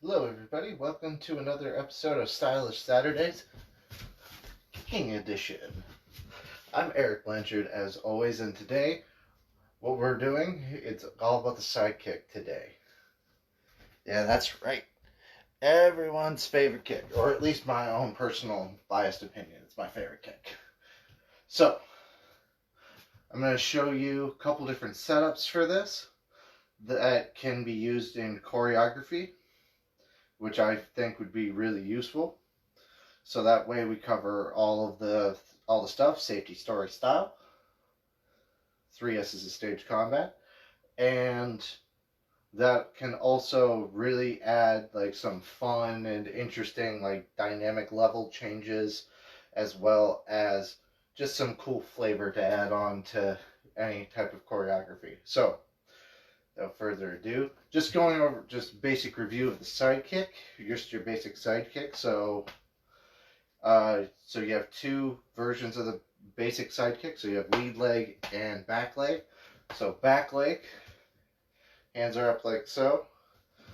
Hello everybody, welcome to another episode of Stylish Saturdays, King Edition. I'm Eric Blanchard as always, and today what we're doing, it's all about the sidekick today. Yeah, that's right. Everyone's favorite kick, or at least my own personal biased opinion, it's my favorite kick. So, I'm going to show you a couple different setups for this that can be used in choreography, which I think would be really useful. So that way we cover all the stuff, safety, story, style. 3S is a stage combat. And that can also really add like some fun and interesting like dynamic level changes, as well as just some cool flavor to add on to any type of choreography. So without further ado, just going over just basic review of the sidekick, just your basic sidekick. So you have two versions of the basic sidekick. So you have lead leg and back leg. So back leg, hands are up like so.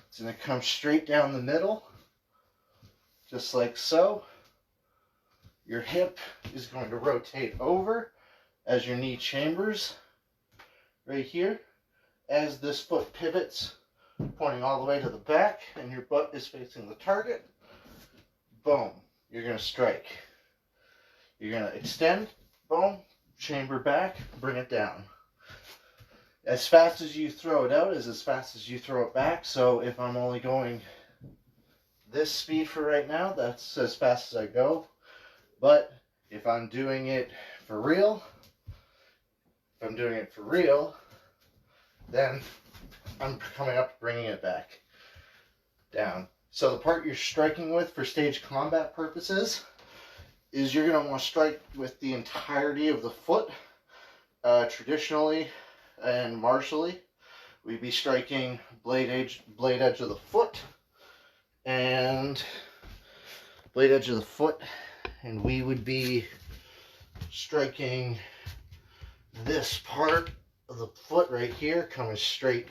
It's going to come straight down the middle, just like so. Your hip is going to rotate over as your knee chambers right here. As this foot pivots, pointing all the way to the back, and your butt is facing the target, boom, you're going to strike. You're going to extend, boom, chamber back, bring it down. As fast as you throw it out is as fast as you throw it back, so if I'm only going this speed for right now, that's as fast as I go. But if I'm doing it for real, then I'm coming up, bringing it back down. So the part you're striking with for stage combat purposes is you're going to want to strike with the entirety of the foot. Traditionally and martially, we'd be striking blade edge of the foot and and we would be striking this part of the foot right here, coming straight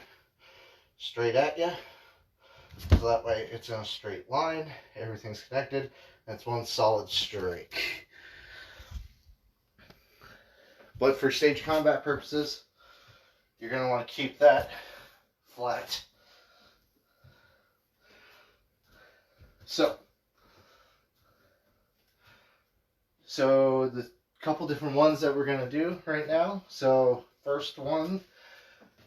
at you. So that way it's in a straight line, everything's connected, and it's one solid strike. But for stage combat purposes, you're going to want to keep that flat. So the couple different ones that we're going to do right now. So first one,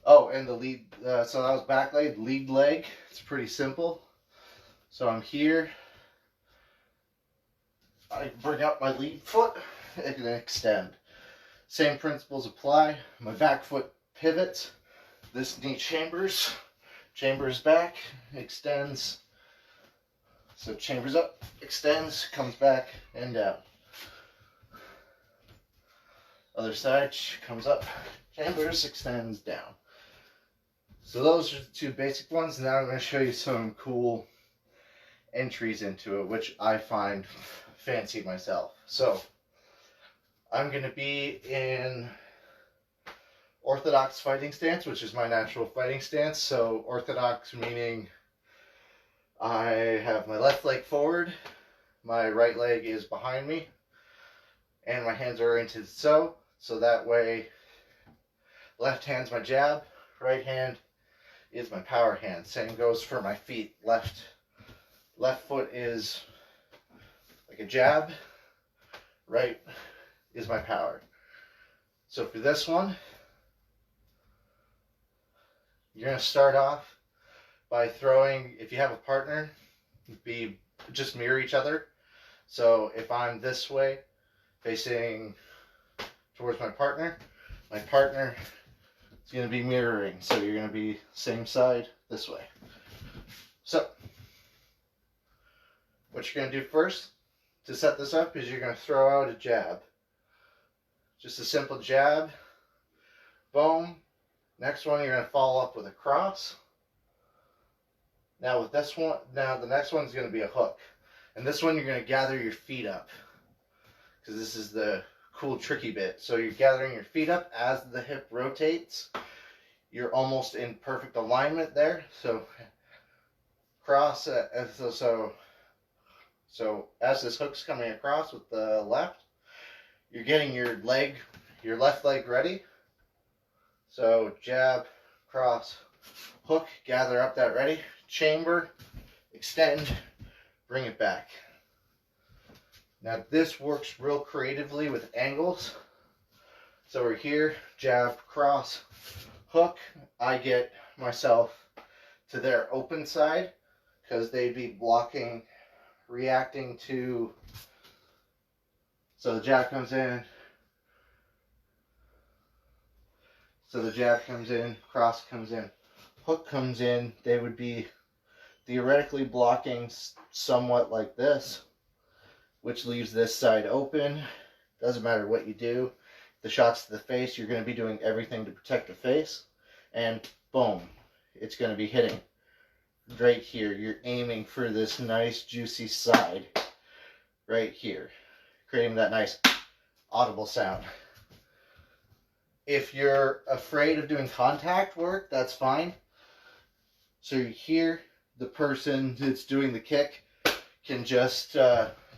and the lead, so that was back leg. Lead leg, it's pretty simple. So I'm here, I bring up my lead foot and extend. Same principles apply. My back foot pivots, this knee chambers back, extends. So chambers up, extends, comes back and down. Other side, comes up, chambers, extends, down. So those are the two basic ones. Now I'm going to show you some cool entries into it, which I find fancy myself. So I'm going to be in orthodox fighting stance, which is my natural fighting stance. So orthodox meaning I have my left leg forward, my right leg is behind me, and my hands are oriented so that way left hand's my jab, right hand is my power hand. Same goes for my feet. Left foot is like a jab, right is my power. So for this one, you're going to start off by throwing, if you have a partner, just mirror each other. So if I'm this way, facing towards my partner is going to be mirroring. So you're going to be same side this way. So what you're going to do first to set this up is you're going to throw out a jab. Just a simple jab. Boom. Next one, you're going to follow up with a cross. Now with this one, the next one is going to be a hook. And this one you're going to gather your feet up, because this is the cool tricky bit. So you're gathering your feet up as the hip rotates. You're almost in perfect alignment there. So cross, so as this hook's coming across with the left, you're getting your left leg ready. So jab, cross, hook, gather up that ready, chamber, extend, bring it back. Now this works real creatively with angles. So we're here, jab, cross, hook. I get myself to their open side because they'd be blocking, reacting to. So the jab comes in. So the jab comes in, cross comes in, hook comes in. They would be theoretically blocking somewhat like this, which leaves this side open. Doesn't matter what you do. The shots to the face, you're going to be doing everything to protect the face. And boom, it's going to be hitting right here. You're aiming for this nice juicy side right here, creating that nice audible sound. If you're afraid of doing contact work, that's fine. So you hear the person that's doing the kick can just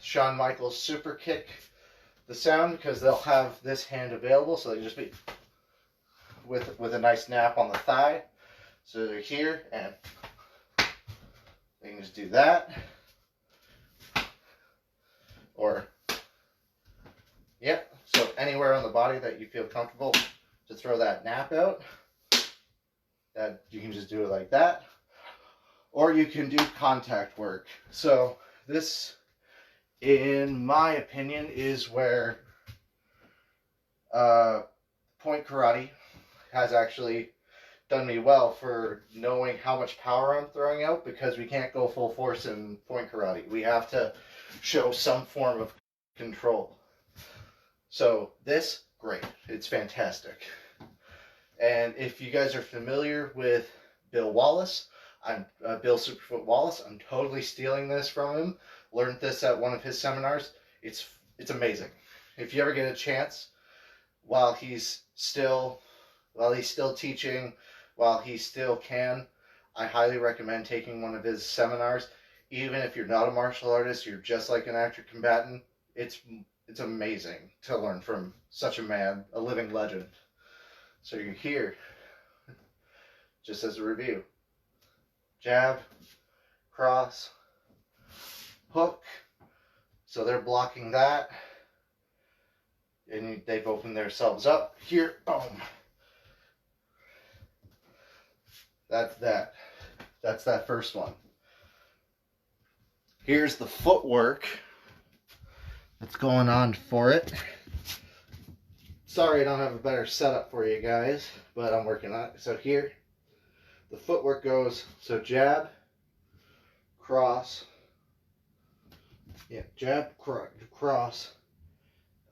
Shawn Michaels super kick the sound, because they'll have this hand available, so they just be with a nice nap on the thigh. So they're here and they can just do that. Or yep, so anywhere on the body that you feel comfortable to throw that nap out, that you can just do it like that. Or you can do contact work. So this, in my opinion, is where point karate has actually done me well for knowing how much power I'm throwing out, because we can't go full force in point karate. We have to show some form of control. So this, great. It's fantastic. And if you guys are familiar with Bill Wallace, Bill Superfoot Wallace, I'm totally stealing this from him. Learned this at one of his seminars. It's amazing. If you ever get a chance, while he's still teaching, while he still can, I highly recommend taking one of his seminars. Even if you're not a martial artist, you're just like an active combatant, it's amazing to learn from such a man, a living legend. So you're here, just as a review. Jab, cross, hook. So they're blocking that. And they've opened themselves up. Here, boom. That's that. That's that first one. Here's the footwork that's going on for it. Sorry I don't have a better setup for you guys, but I'm working on it. So here, the footwork goes, so jab, cross, yeah, jab, cross,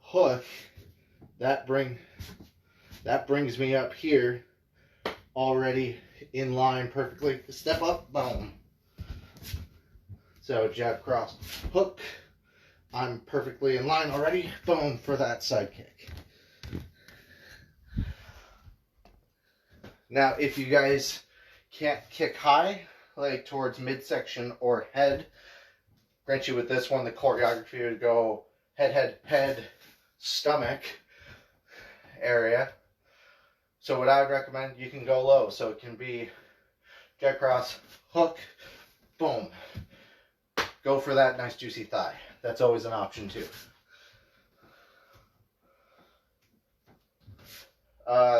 hook. That brings me up here, already in line perfectly. Step up, boom. So jab, cross, hook. I'm perfectly in line already. Boom for that side kick. Now, if you guys can't kick high, like towards midsection or head, grant you with this one, the choreography would go head, head, head, stomach area. So what I would recommend, you can go low. So it can be jab, cross, hook, boom. Go for that nice juicy thigh. That's always an option too.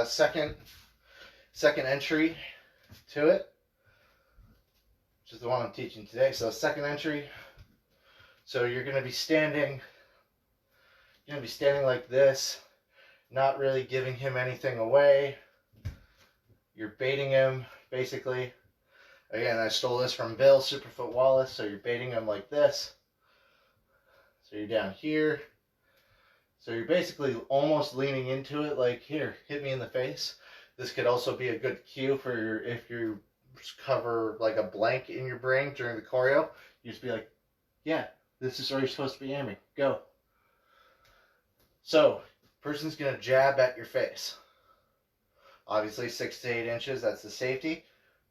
Second entry to it, which is the one I'm teaching today. So second entry. So you're going to be standing. You're going to be standing like this, not really giving him anything away. You're baiting him, basically. Again, I stole this from Bill Superfoot Wallace. So you're baiting him like this. So you're down here. So you're basically almost leaning into it, like, here, hit me in the face. This could also be a good cue for if you cover like a blank in your brain during the choreo. You just be like, yeah, this is where you're supposed to be aiming. Go. So, person's going to jab at your face. Obviously 6 to 8 inches, that's the safety.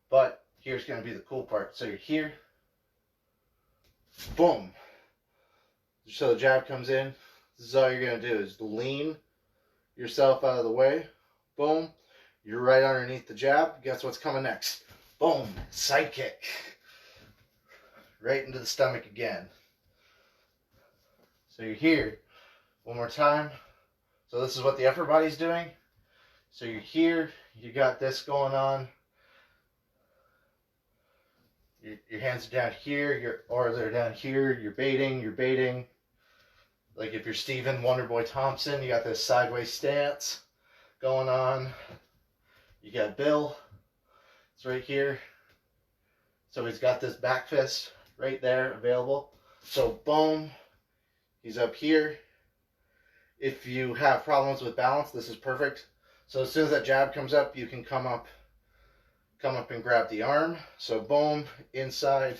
But here's going to be the cool part. So you're here, Boom. So the jab comes in. This is all you're going to do is lean yourself out of the way. Boom. You're right underneath the jab. Guess what's coming next? Boom. Side kick. Right into the stomach again. So you're here. One more time. So this is what the upper body's doing. So you're here. You got this going on. Your hands are down here. Or they're down here. You're baiting. You're baiting. Like if you're Steven Wonderboy Thompson, you got this sideways stance going on. You got Bill. It's right here. So he's got this back fist right there available. So boom. He's up here. If you have problems with balance, this is perfect. So as soon as that jab comes up, you can come up and grab the arm. So boom, inside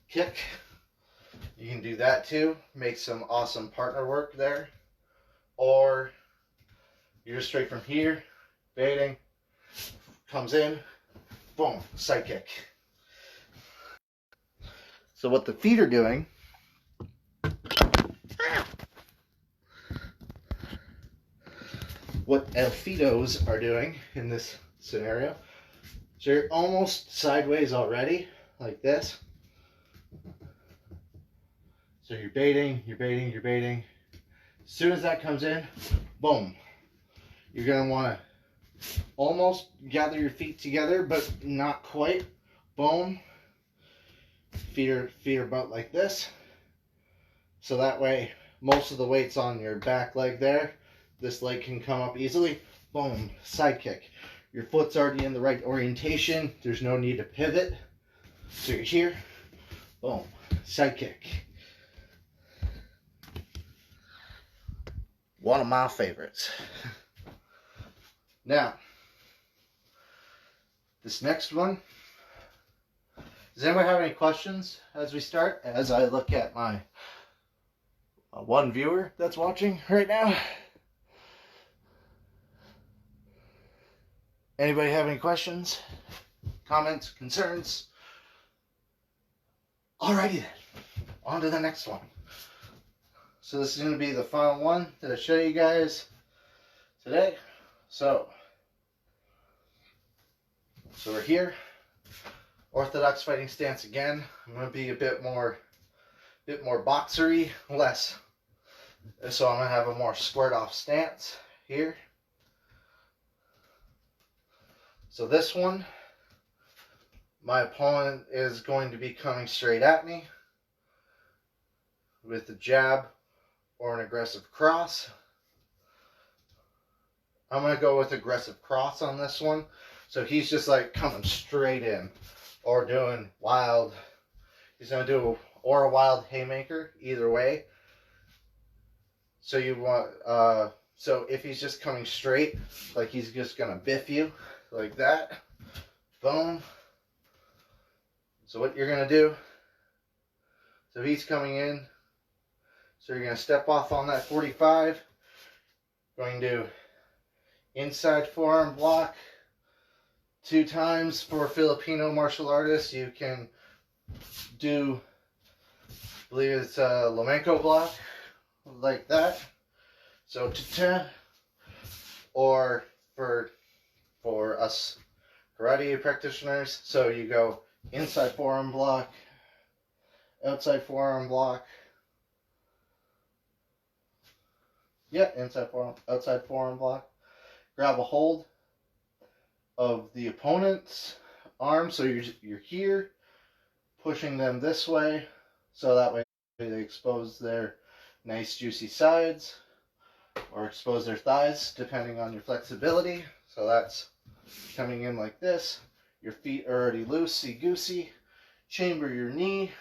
kick. You can do that too. Make some awesome partner work there. Or you're just straight from here, baiting, comes in, boom, side kick. So what the feet are doing, what Elfitos are doing in this scenario, so you're almost sideways already, like this. So you're baiting, you're baiting, you're baiting. As soon as that comes in, boom. You're going to want to almost gather your feet together, but not quite. Boom. Feet are about like this. So that way, most of the weight's on your back leg there. This leg can come up easily. Boom. Side kick. Your foot's already in the right orientation. There's no need to pivot. So you're here. Boom. Side kick. One of my favorites. Now, this next one. Does anybody have any questions as we start? As I look at my one viewer that's watching right now. Anybody have any questions, comments, concerns? Alrighty then, on to the next one. So this is going to be the final one that I show you guys today. So we're here, orthodox fighting stance again. I'm going to be a bit more boxery, less. So I'm going to have a more squared off stance here. So this one, my opponent is going to be coming straight at me with a jab or an aggressive cross. I'm going to go with aggressive cross on this one. So he's just like coming straight in or doing wild. He's going to do a wild haymaker, either way. So you want, so if he's just coming straight, like he's just going to biff you like that. Boom. So what you're going to do, so he's coming in. So you're going to step off on that 45. Going to inside forearm block 2 times. For Filipino martial artists, you can do, I believe it's a flamenco block, like that. So ta-ta. Or for us karate practitioners, so you go inside forearm block, outside forearm block. Yeah, inside forearm, outside forearm block. Grab a hold of the opponent's arm, so you're here, pushing them this way, so that way they expose their nice juicy sides, or expose their thighs, depending on your flexibility. So that's coming in like this. Your feet are already loosey-goosey. Chamber your knee.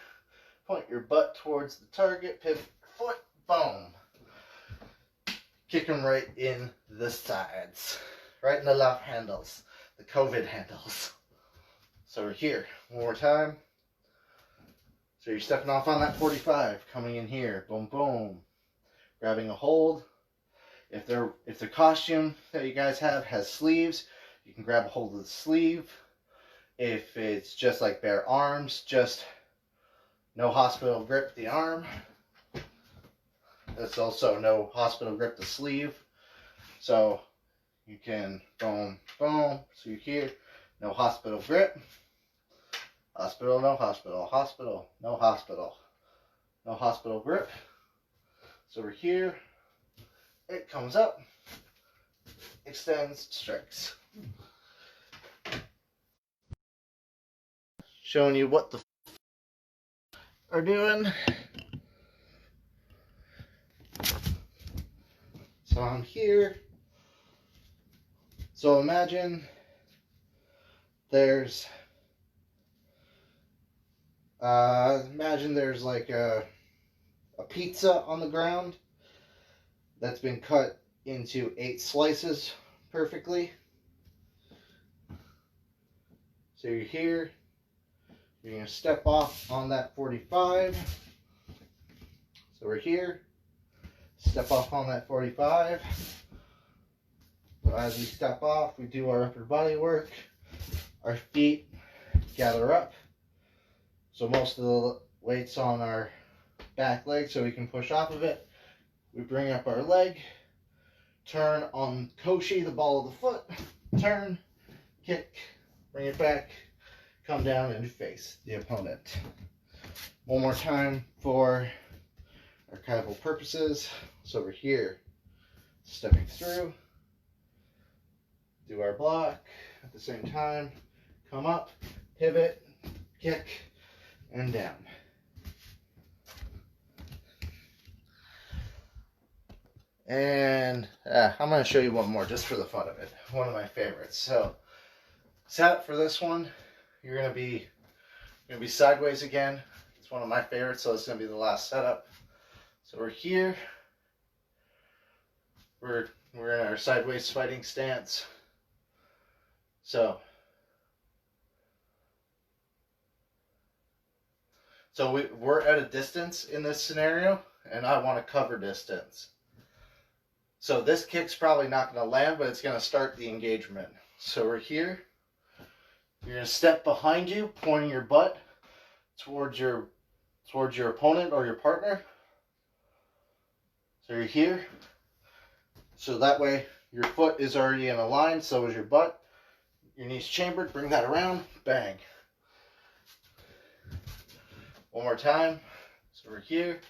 Point your butt towards the target. Pivot your foot. Boom. Kick them right in the sides. Right in the love handles. The COVID handles. So we're here. One more time. So you're stepping off on that 45. Coming in here. Boom, boom. Grabbing a hold. If the costume that you guys have has sleeves, you can grab a hold of the sleeve. If it's just like bare arms, just no hospital grip the arm. There's also no hospital grip the sleeve. So you can boom, boom. So you're here, no hospital grip. Hospital, no hospital. Hospital, no hospital. No hospital grip. So we're here. It comes up, extends, strikes. Showing you what the are doing. So I'm here. So imagine there's like a pizza on the ground that's been cut into 8 slices perfectly. So you're here. You're going to step off on that 45. So we're here. Step off on that 45. So as we step off, we do our upper body work. Our feet gather up. So most of the weight's on our back leg so we can push off of it. We bring up our leg. Turn on Koshi, the ball of the foot. Turn, kick, bring it back. Come down and face the opponent. One more time for archival purposes. So we're here, stepping through, do our block at the same time, come up, pivot, kick, and down. And I'm going to show you one more just for the fun of it. One of my favorites. So setup for this one, you're going to be sideways again. It's one of my favorites, so it's going to be the last setup. So we're here. We're in our sideways fighting stance. So we're at a distance in this scenario, and I want to cover distance. So this kick's probably not going to land, but it's going to start the engagement. So we're here. You're going to step behind you, pointing your butt towards your opponent or your partner. So you're here. So that way your foot is already in a line, so is your butt. Your knees chambered, bring that around, bang. One more time. So we're here.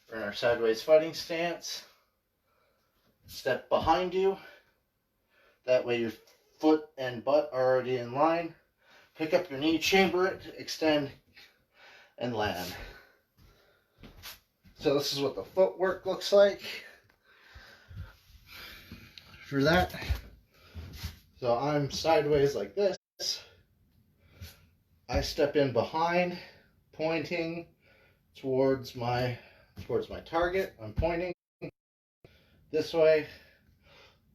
We're in our sideways fighting stance. Step behind you. That way your foot and butt are already in line. Pick up your knee, chamber it, extend, and land. So this is what the footwork looks like for that. So I'm sideways like this. I step in behind, pointing towards my target. I'm pointing this way,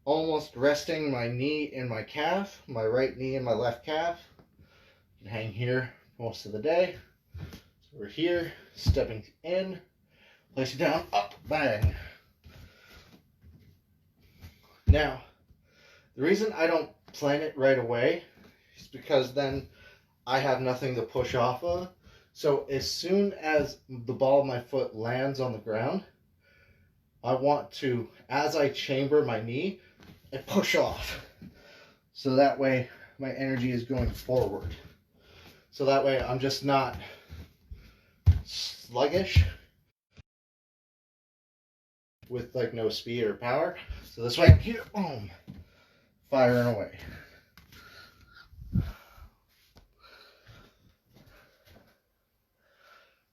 almost resting my knee in my calf, my right knee in my left calf. I can hang here most of the day. So we're here, stepping in, placing down, up, bang. Now, the reason I don't plan it right away is because then I have nothing to push off of. So as soon as the ball of my foot lands on the ground, I want to, as I chamber my knee, I push off. So that way my energy is going forward. So that way I'm just not sluggish with like no speed or power. So this way I'm here, boom, firing away.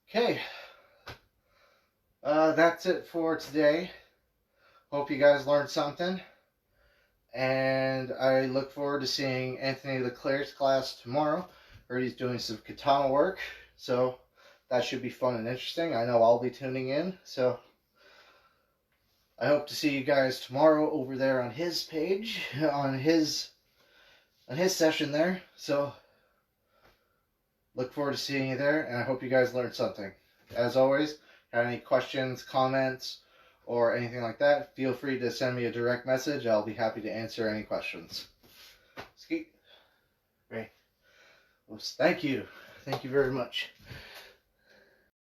Okay, that's it for today. Hope you guys learned something. And I look forward to seeing Anthony Leclerc's class tomorrow. Heard he's doing some katana work, so that should be fun and interesting. I know I'll be tuning in, so I hope to see you guys tomorrow over there on his page, on his session there. So look forward to seeing you there, and I hope you guys learned something. As always, have any questions, comments, or anything like that, feel free to send me a direct message. I'll be happy to answer any questions. Ski. Great. Well, thank you. Thank you very much.